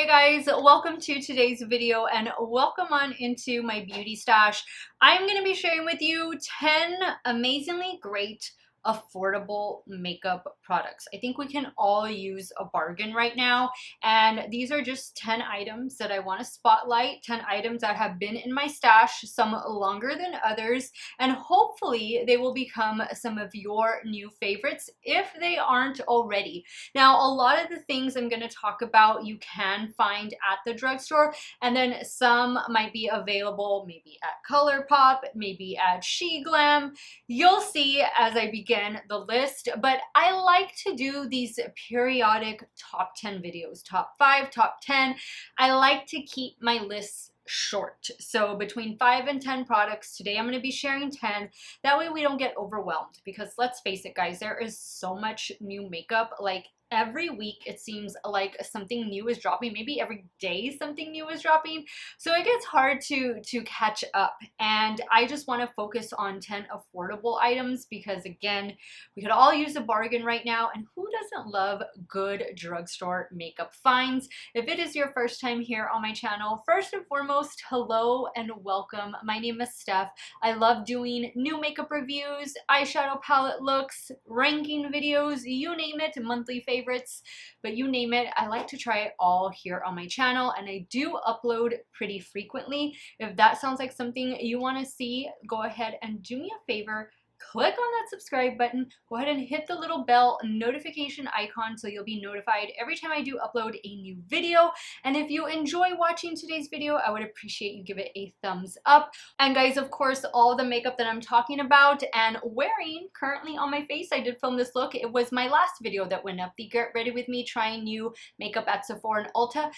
guys, welcome to today's video and welcome on into my beauty stash. I'm going to be sharing with you 10 amazingly great affordable makeup products. I think we can all use a bargain right now, and these are just 10 items that I want to spotlight, 10 items that have been in my stash, some longer than others, and hopefully they will become some of your new favorites if they aren't already. Now, a lot of the things I'm going to talk about you can find at the drugstore, and then some might be available maybe at ColourPop, maybe at SheGlam. You'll see as I begin the list, but I like to do these periodic top 10 videos, top 5, top 10. I like to keep my lists short. So between 5 and 10 products, today I'm going to be sharing 10. That way we don't get overwhelmed, because let's face it guys, there is so much new makeup. Like every week it seems like something new is dropping, maybe every day something new is dropping, so it gets hard to catch up. And I just want to focus on 10 affordable items, because again, we could all use a bargain right now, and who doesn't love good drugstore makeup finds? If it is your first time here on my channel, first and foremost, hello and welcome. My name is Steph. I love doing new makeup reviews, eyeshadow palette looks, ranking videos, you name it, monthly favorites, but you name it, I like to try it all here on my channel, and I do upload pretty frequently. If that sounds like something you want to see, go ahead and do me a favor. Click on that subscribe button, go ahead and hit the little bell notification icon so you'll be notified every time I do upload a new video. And if you enjoy watching today's video, I would appreciate you give it a thumbs up. And guys, of course, all the makeup that I'm talking about and wearing currently on my face, I did film this look. It was my last video that went up, the Get Ready With Me trying new makeup at Sephora and Ulta.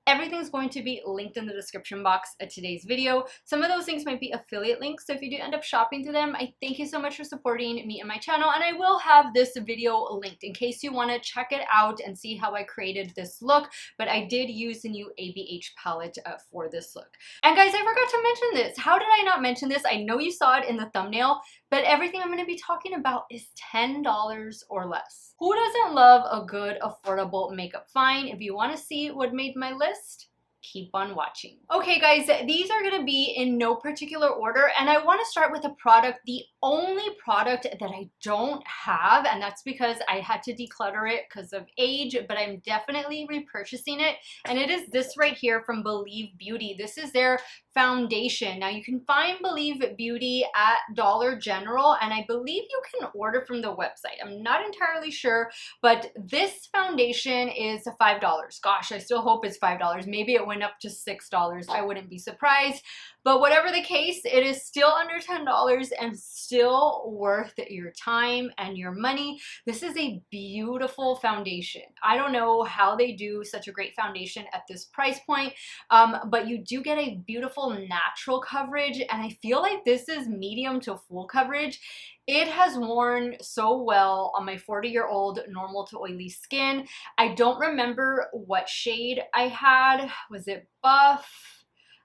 Everything's going to be linked in the description box of today's video. Some of those things might be affiliate links, so if you do end up shopping through them, I thank you so much for supporting me and my channel, and I will have this video linked in case you want to check it out and see how I created this look. But I did use the new ABH palette for this look. And guys, I forgot to mention this. How did I not mention this? I know you saw it in the thumbnail, but everything I'm going to be talking about is $10 or less. Who doesn't love a good, affordable makeup find? If you want to see what made my list, keep on watching. Okay guys, these are going to be in no particular order, and I want to start with a product, the only product that I don't have, and that's because I had to declutter it because of age, but I'm definitely repurchasing it, and it is this right here from Believe Beauty. This is their foundation. Now you can find Believe Beauty at Dollar General, and I believe you can order from the website. I'm not entirely sure, but this foundation is $5. Gosh, I still hope it's $5. Maybe it went up to $6. I wouldn't be surprised. But whatever the case, it is still under $10 and still worth your time and your money. This is a beautiful foundation. I don't know how they do such a great foundation at this price point, but you do get a beautiful natural coverage, and I feel like this is medium to full coverage. It has worn so well on my 40-year-old normal to oily skin. I don't remember what shade I had. Was it buff?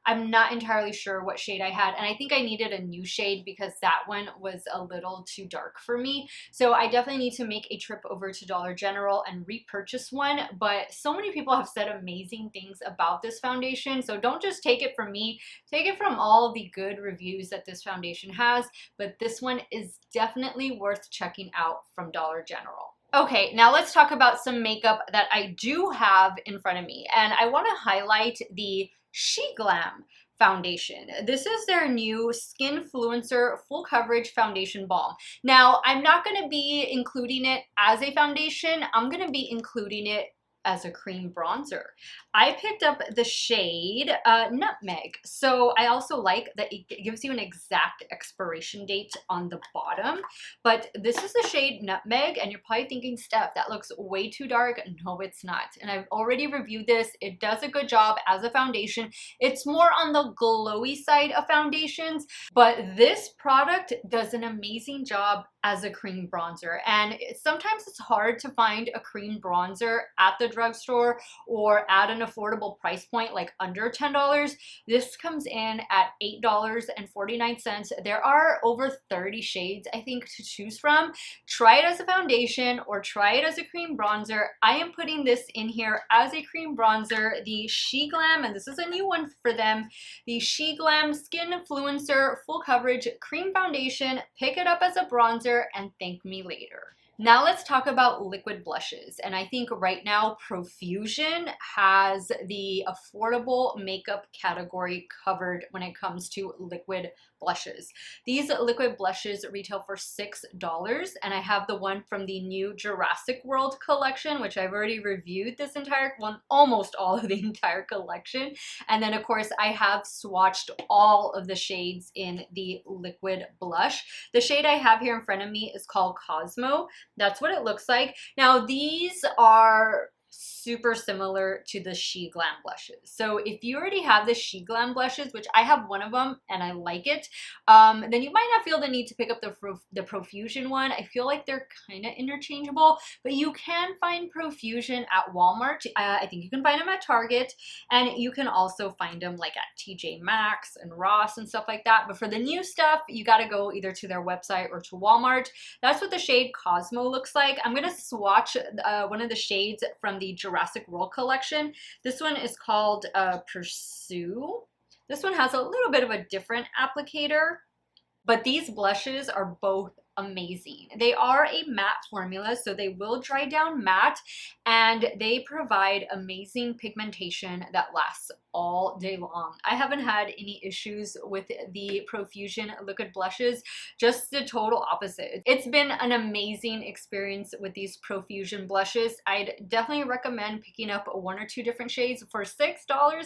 I'm not entirely sure what shade I had, and I think I needed a new shade because that one was a little too dark for me. So I definitely need to make a trip over to Dollar General and repurchase one, but so many people have said amazing things about this foundation, so don't just take it from me, take it from all the good reviews that this foundation has, but this one is definitely worth checking out from Dollar General. Okay, now let's talk about some makeup that I do have in front of me, and I want to highlight the SheGlam foundation. This is their new Skinfluencer full coverage foundation balm. Now, I'm not going to be including it as a foundation. I'm going to be including it as a cream bronzer. I picked up the shade Nutmeg. So I also like that it gives you an exact expiration date on the bottom, but this is the shade Nutmeg, and you're probably thinking, Steph, that looks way too dark. No, it's not. And I've already reviewed this. It does a good job as a foundation. It's more on the glowy side of foundations, but this product does an amazing job as a cream bronzer. And sometimes it's hard to find a cream bronzer at the the drugstore or at an affordable price point, like under $10, this comes in at $8.49. There are over 30 shades, I think, to choose from. Try it as a foundation or try it as a cream bronzer. I am putting this in here as a cream bronzer, the SheGlam, and this is a new one for them, the SheGlam Skinfluencer Full Coverage Cream Foundation. Pick it up as a bronzer and thank me later. Now let's talk about liquid blushes, and I think right now Profusion has the affordable makeup category covered when it comes to liquid blushes. These liquid blushes retail for $6, and I have the one from the new Jurassic World collection, which I've already reviewed this entire one, almost all of the entire collection. And then of course I have swatched all of the shades in the liquid blush. The shade I have here in front of me is called Cosmo. That's what it looks like. Now these are super similar to the SheGlam blushes. So if you already have the SheGlam blushes, which I have one of them and I like it, then you might not feel the need to pick up the Profusion one. I feel like they're kind of interchangeable, but you can find Profusion at Walmart. I think you can find them at Target, and you can also find them like at TJ Maxx and Ross and stuff like that. But for the new stuff, you got to go either to their website or to Walmart. That's what the shade Cosmo looks like. I'm going to swatch one of the shades from the Jurassic World collection. This one is called Pursue. This one has a little bit of a different applicator, but these blushes are both amazing. They are a matte formula, so they will dry down matte, and they provide amazing pigmentation that lasts all day long. I haven't had any issues with the Profusion liquid blushes, just the total opposite. It's been an amazing experience with these Profusion blushes. I'd definitely recommend picking up one or two different shades for $6,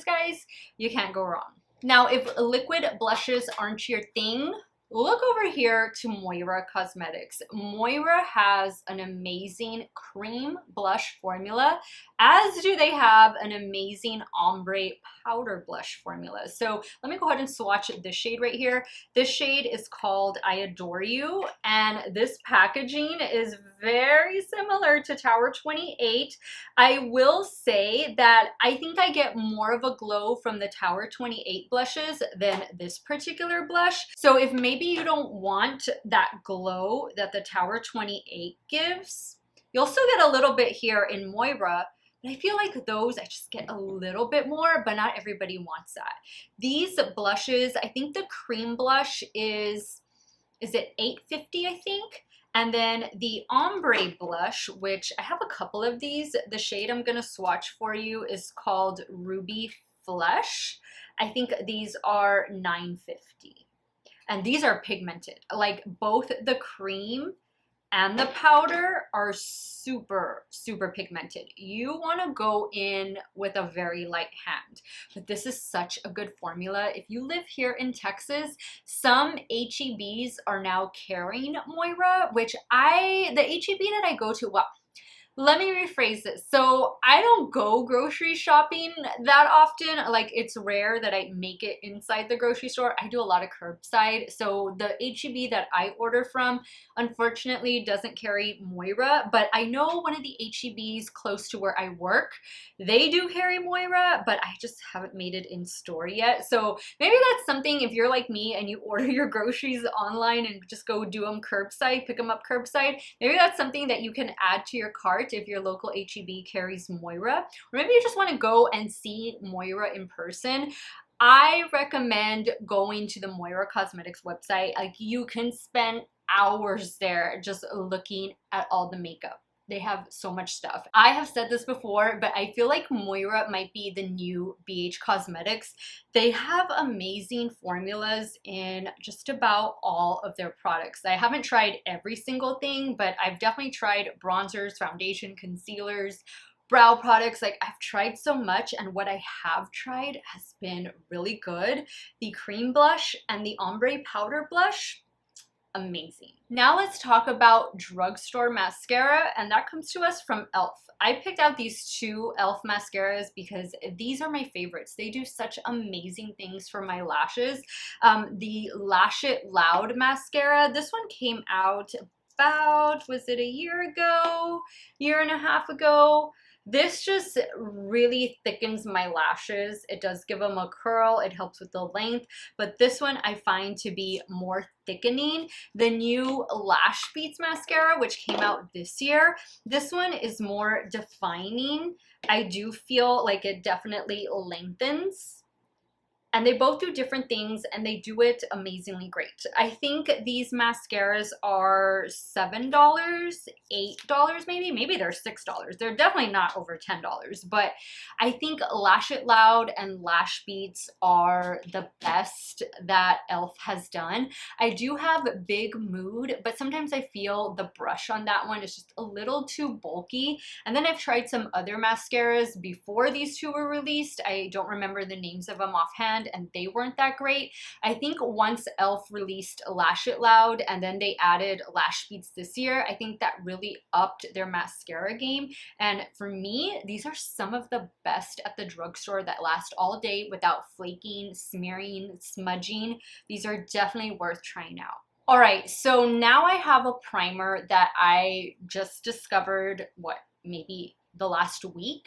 guys. You can't go wrong. Now, if liquid blushes aren't your thing, look over here to Moira Cosmetics. Moira has an amazing cream blush formula, as do they have an amazing ombre powder blush formula. So let me go ahead and swatch this shade right here. This shade is called I Adore You, and this packaging is very similar to Tower 28. I will say that I think I get more of a glow from the Tower 28 blushes than this particular blush. So if maybe you don't want that glow that the Tower 28 gives, you'll still get a little bit here in Moira, but I feel like those I just get a little bit more, but not everybody wants that. These blushes, I think the cream blush is it $8.50, I think? And then the ombre blush, which I have a couple of these, the shade I'm gonna swatch for you is called Ruby Flesh. I think these are $9.50. And these are pigmented. Like both the cream and the powder are super, super pigmented. You wanna go in with a very light hand. But this is such a good formula. If you live here in Texas, some HEBs are now carrying Moira, which the HEB that I go to, well, let me rephrase this. So I don't go grocery shopping that often. Like, it's rare that I make it inside the grocery store. I do a lot of curbside. So the HEB that I order from, unfortunately, doesn't carry Moira. But I know one of the HEBs close to where I work, they do carry Moira, but I just haven't made it in store yet. So maybe that's something, if you're like me and you order your groceries online and just go do them curbside, pick them up curbside, maybe that's something that you can add to your cart if your local HEB carries Moira, or maybe you just want to go and see Moira in person. I recommend going to the Moira Cosmetics website. Like, you can spend hours there just looking at all the makeup. They have so much stuff. I have said this before, but I feel like Moira might be the new BH Cosmetics. They have amazing formulas in just about all of their products. I haven't tried every single thing, but I've definitely tried bronzers, foundation, concealers, brow products. Like, I've tried so much, and what I have tried has been really good. The cream blush and the ombre powder blush, amazing. Now let's talk about drugstore mascara, and that comes to us from e.l.f. I picked out these two e.l.f. mascaras because these are my favorites. They do such amazing things for my lashes. The Lash It Loud mascara, this one came out about, was it a year ago? Year and a half ago? This just really thickens my lashes. It does give them a curl. It helps with the length, but this one I find to be more thickening. The new Lash Beats mascara, which came out this year, this one is more defining. I do feel like it definitely lengthens. And they both do different things and they do it amazingly great. I think these mascaras are $7, $8 maybe they're $6. They're definitely not over $10, but I think Lash It Loud and Lash Beats are the best that e.l.f. has done. I do have Big Mood, but sometimes I feel the brush on that one is just a little too bulky. And then I've tried some other mascaras before these two were released. I don't remember the names of them offhand, and they weren't that great. I think once e.l.f. released Lash It Loud and then they added Lash Beats this year, I think that really upped their mascara game. And for me, these are some of the best at the drugstore that last all day without flaking, smearing, smudging. These are definitely worth trying out. All right, so now I have a primer that I just discovered, maybe the last week.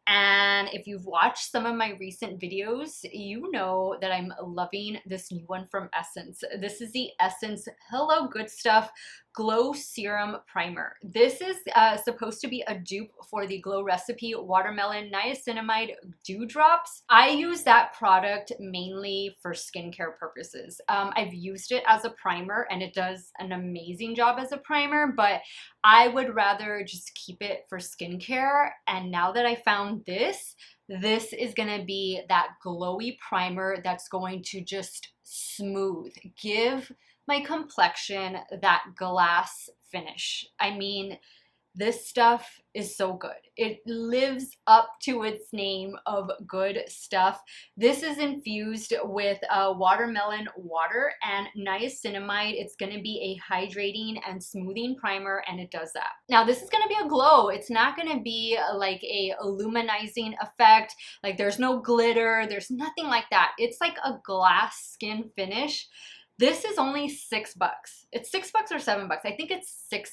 And if you've watched some of my recent videos, you know that I'm loving this new one from Essence. This is the Essence Hello Good Stuff Glow Serum Primer. This is supposed to be a dupe for the Glow Recipe Watermelon Niacinamide Dewdrops. I use that product mainly for skincare purposes. I've used it as a primer and it does an amazing job as a primer, but I would rather just keep it for skincare. And now that I found this is gonna be that glowy primer that's going to just smooth, give my complexion that glass finish. I mean, this stuff is so good. It lives up to its name of good stuff. This is infused with watermelon water and niacinamide. It's going to be a hydrating and smoothing primer, and it does that. Now, this is going to be a glow. It's not going to be like a luminizing effect. Like there's no glitter. There's nothing like that. It's like a glass skin finish. This is only $6. It's $6 or $7. I think it's $6.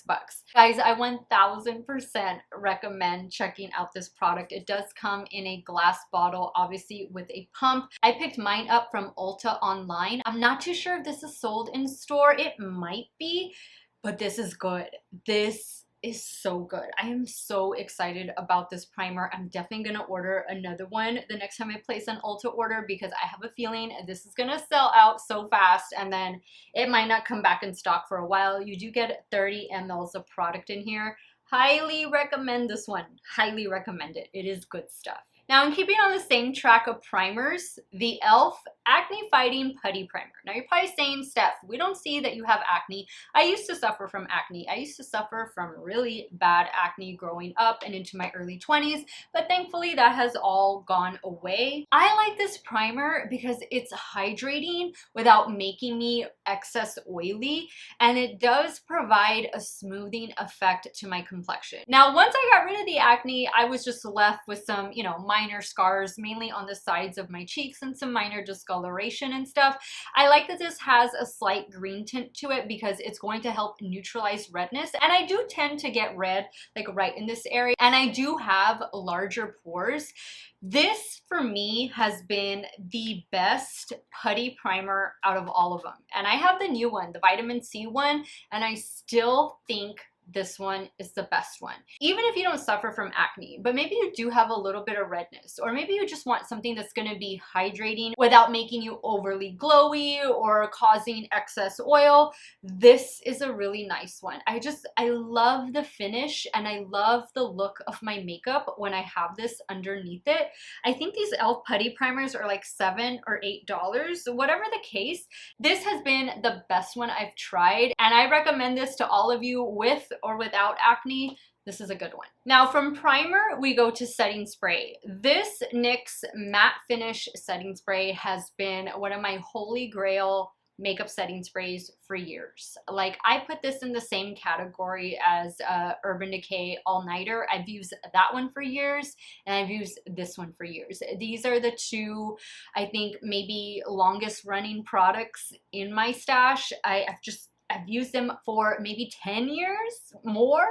Guys, I 1000% recommend checking out this product. It does come in a glass bottle, obviously with a pump. I picked mine up from Ulta online. I'm not too sure if this is sold in store. It might be, but this is good. This is so good. I am so excited about this primer. I'm definitely gonna order another one the next time I place an Ulta order because I have a feeling this is gonna sell out so fast and then it might not come back in stock for a while. You do get 30 ml of product in here. Highly recommend this one. Highly recommend it. It is good stuff. Now, in keeping on the same track of primers, the e.l.f. Acne Fighting Putty Primer. Now, you're probably saying, Steph, we don't see that you have acne. I used to suffer from acne. I used to suffer from really bad acne growing up and into my early 20s, but thankfully that has all gone away. I like this primer because it's hydrating without making me excess oily, and it does provide a smoothing effect to my complexion. Now, once I got rid of the acne, I was just left with some, minor scars, mainly on the sides of my cheeks and some minor discoloration and stuff. I like that this has a slight green tint to it because it's going to help neutralize redness. And I do tend to get red like right in this area, and I do have larger pores. This, for me, has been the best putty primer out of all of them. And I have the new one, the vitamin C one, and I still think this one is the best one. Even if you don't suffer from acne, but maybe you do have a little bit of redness, or maybe you just want something that's gonna be hydrating without making you overly glowy or causing excess oil, this is a really nice one. I love the finish and I love the look of my makeup when I have this underneath it. I think these e.l.f. putty primers are like $7 or $8. Whatever the case, this has been the best one I've tried, and I recommend this to all of you with or without acne. This is a good one. Now, from primer, we go to setting spray. This NYX Matte Finish Setting Spray has been one of my holy grail makeup setting sprays for years. Like, I put this in the same category as Urban Decay All Nighter. I've used that one for years, and I've used this one for years. These are the two, I think, maybe longest running products in my stash. I've just I've used them for maybe 10 years more.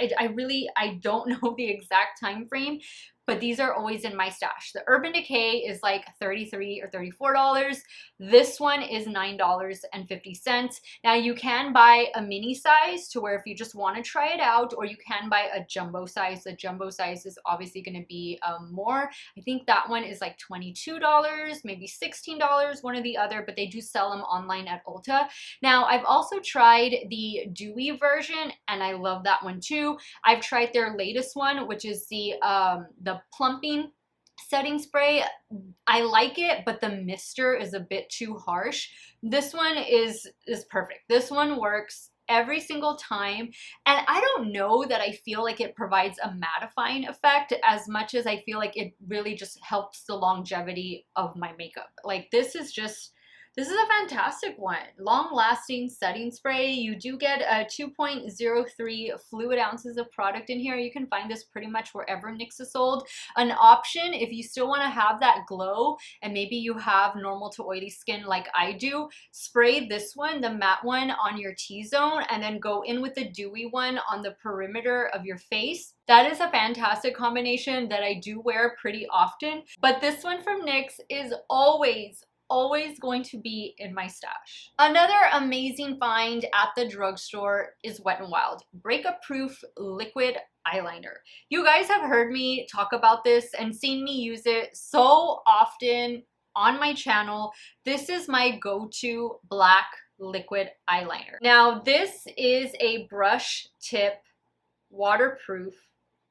I don't know the exact time frame, but these are always in my stash. The Urban Decay is like $33 or $34. This one is $9.50. Now you can buy a mini size to where if you just want to try it out, or you can buy a jumbo size. The jumbo size is obviously going to be more. I think that one is like $22, maybe $16, one or the other, but they do sell them online at Ulta. Now I've also tried the dewy version and I love that one too. I've tried their latest one, which is the plumping setting spray. I like it, but the mister is a bit too harsh. This one is perfect. This one works every single time, and I don't know that I feel like it provides a mattifying effect as much as I feel like it really just helps the longevity of my makeup. Like this is a fantastic one. Long-lasting setting spray. You do get a 2.03 fluid ounces of product in here. You can find this pretty much wherever NYX is sold. An option, if you still want to have that glow and maybe you have normal to oily skin like I do, spray this one, the matte one, on your T-zone and then go in with the dewy one on the perimeter of your face. That is a fantastic combination that I do wear pretty often. But this one from NYX is always going to be in my stash. Another amazing find at the drugstore is Wet n Wild Breakup Proof Liquid Eyeliner. You guys have heard me talk about this and seen me use it so often on my channel. This is my go-to black liquid eyeliner. Now this is a brush tip waterproof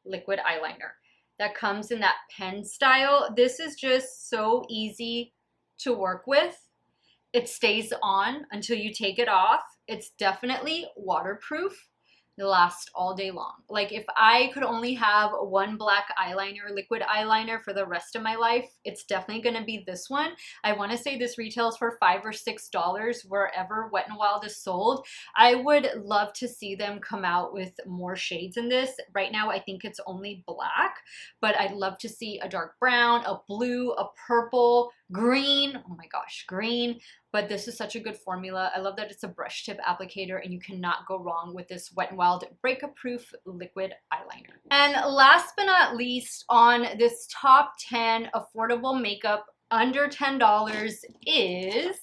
liquid eyeliner that comes in that pen style. This is just so easy to work with. It stays on until you take it off. It's definitely waterproof. It lasts all day long. Like if I could only have one black eyeliner, liquid eyeliner for the rest of my life, it's definitely gonna be this one. I wanna say this retails for $5 or $6 wherever Wet n Wild is sold. I would love to see them come out with more shades in this. Right now I think it's only black, but I'd love to see a dark brown, a blue, a purple, green. Oh my gosh, green. But this is such a good formula. I love that it's a brush tip applicator and you cannot go wrong with this Wet n Wild Breakup Proof Liquid Eyeliner. And last but not least on this top 10 affordable makeup under $10 is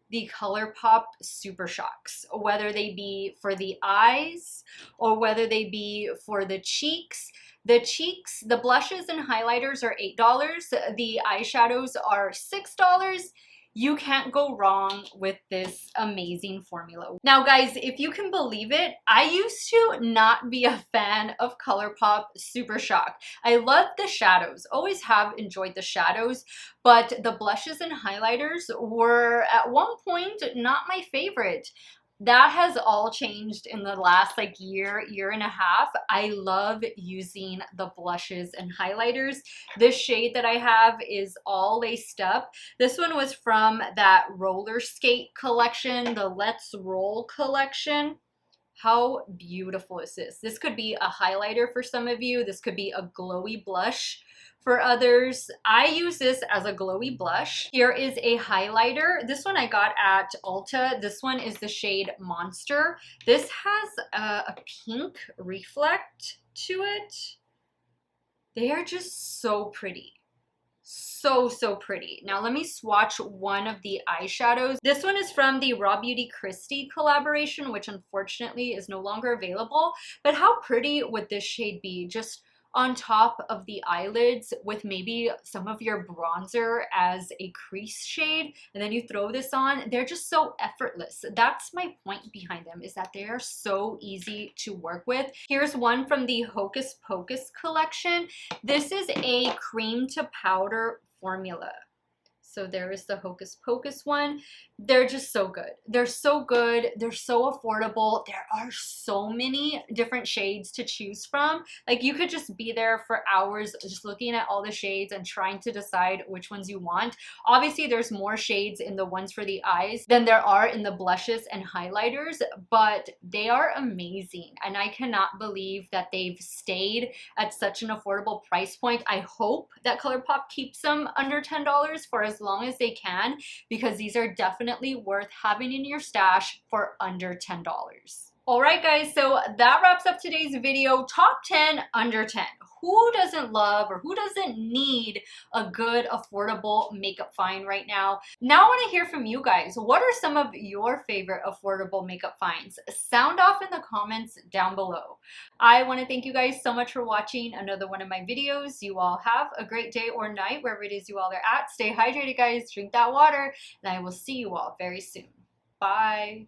the ColourPop SuperShocks, whether they be for the eyes or whether they be for the cheeks. The cheeks, the blushes and highlighters are $8. The eyeshadows are $6. You can't go wrong with this amazing formula. Now guys, if you can believe it, I used to not be a fan of ColourPop SuperShock. I love the shadows, always have enjoyed the shadows, but the blushes and highlighters were at one point not my favorite. That has all changed in the last like year and a half. I love using the blushes and highlighters. This shade that I have is All Laced Up. This one was from that roller skate collection, the Let's Roll collection. How beautiful is this? This could be a highlighter for some of you. This could be a glowy blush for others. I use this as a glowy blush. Here is a highlighter. This one I got at Ulta. This one is the shade Monster. This has a pink reflect to it. They are just so pretty. So pretty. Now let me swatch one of the eyeshadows. This one is from the Raw Beauty Christie collaboration, which unfortunately is no longer available. But how pretty would this shade be? Just on top of the eyelids with maybe some of your bronzer as a crease shade, and then you throw this on. They're just so effortless. That's my point behind them, is that they are so easy to work with. Here's one from the Hocus Pocus collection. This is a cream to powder formula. So there is the Hocus Pocus one. They're just so good. They're so good. They're so affordable. There are so many different shades to choose from. Like you could just be there for hours just looking at all the shades and trying to decide which ones you want. Obviously, there's more shades in the ones for the eyes than there are in the blushes and highlighters, but they are amazing. And I cannot believe that they've stayed at such an affordable price point. I hope that ColourPop keeps them under $10 for as as long as they can, because these are definitely worth having in your stash for under $10. Alright guys, so that wraps up today's video. Top 10 under 10. Who doesn't love or who doesn't need a good affordable makeup find right now? Now I want to hear from you guys. What are some of your favorite affordable makeup finds? Sound off in the comments down below. I want to thank you guys so much for watching another one of my videos. You all have a great day or night wherever it is you all are at. Stay hydrated guys, drink that water, and I will see you all very soon. Bye.